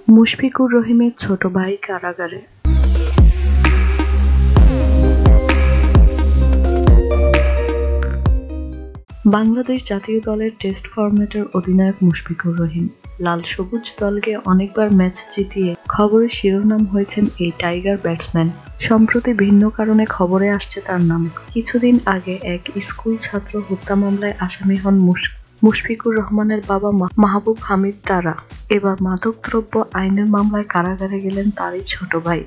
মুশফিকুর রহিমের ছোট ভাই কারাগারে। বাংলাদেশ জাতীয় দলের টেস্ট ফরম্যাটের অধিনায়ক মুশফিকুর রহিম লাল সবুজ দলকে অনেকবার ম্যাচ জিতিয়ে খবরের শিরোনাম হয়েছেন এই টাইগার ব্যাটসম্যান। সম্প্রতি ভিন্ন কারণে খবরে আসছে তার নাম। কিছুদিন আগে এক স্কুল ছাত্র হত্যা মামলায় আসামি হন মুশফিকুর রহমানের বাবা মাহবুব হামিদ তারা। এবার মাদকদ্রব্য আইনের মামলায় কারাগারে গেলেন তারই ছোট ভাই।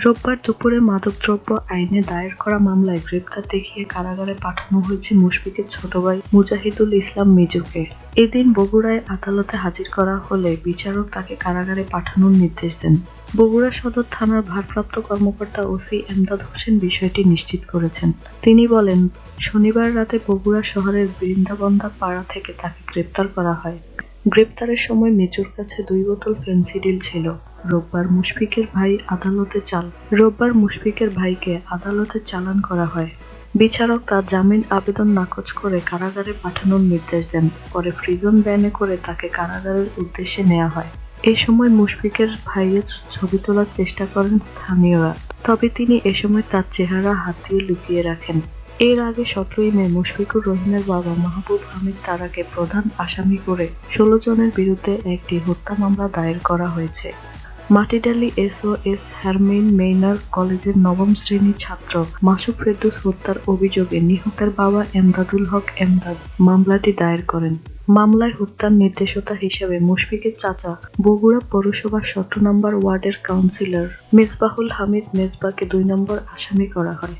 রোববার দুপুরে মাদকদ্রব্য আইনে দায়ের করা মামলায় গ্রেপ্তার দেখিয়ে কারাগারে পাঠানো হয়েছে মুশফিকের ছোট ভাই মুজাহিদুল ইসলাম মিজুকে। এদিন বগুড়ায় আদালতে হাজির করা হলে বিচারক তাকে কারাগারে পাঠানোর নির্দেশ দেন। বগুড়া সদর থানার ভারপ্রাপ্ত কর্মকর্তা ওসি এমদাদ হোসেন বিষয়টি নিশ্চিত করেছেন। তিনি বলেন, শনিবার রাতে বগুড়া শহরের বৃন্দাবন্দা পাড়া থেকে তাকে গ্রেপ্তার করা হয়। গ্রেপ্তারের সময় মিজুর কাছে 2 বোতল ফেনসিডিল ছিল। রোববার মুশফিকের ভাইকে আদালতে চালান করা হয়। বিচারক তার জামিন আবেদন নাকচ করে কারাগারে পাঠানোর নির্দেশ দেন। পরে প্রিজন ভ্যানে করে তাকে কারাগারের উদ্দেশ্যে নেওয়া হয়। এ সময় মুশফিকের ভাইয়ের ছবি তোলার চেষ্টা করেন স্থানীয়রা, তবে তিনি এ সময় তার চেহারা হাত দিয়ে লুকিয়ে রাখেন। এর আগে 17 মে মুশফিকুর রহিমের বাবা মাহবুব হামিদ তারাকে প্রধান আসামি করে 16 জনের বিরুদ্ধে একটি হত্যা মামলা দায়ের করা হয়েছে। মাটিডালী SOS হারমেইন মেইনার কলেজের 9ম শ্রেণীর ছাত্র মাসুদ ফেরদৌস হত্যার অভিযোগে নিহতের বাবা এমদাদুল হক এমদাদ মামলাটি দায়ের করেন। মামলায় হত্যার নির্দেশতা হিসেবে মুশফিকের চাচা বগুড়া পৌরসভার 17 নম্বর ওয়ার্ডের কাউন্সিলর মেজবাহুল হামিদ মেজবাকে 2 নম্বর আসামি করা হয়।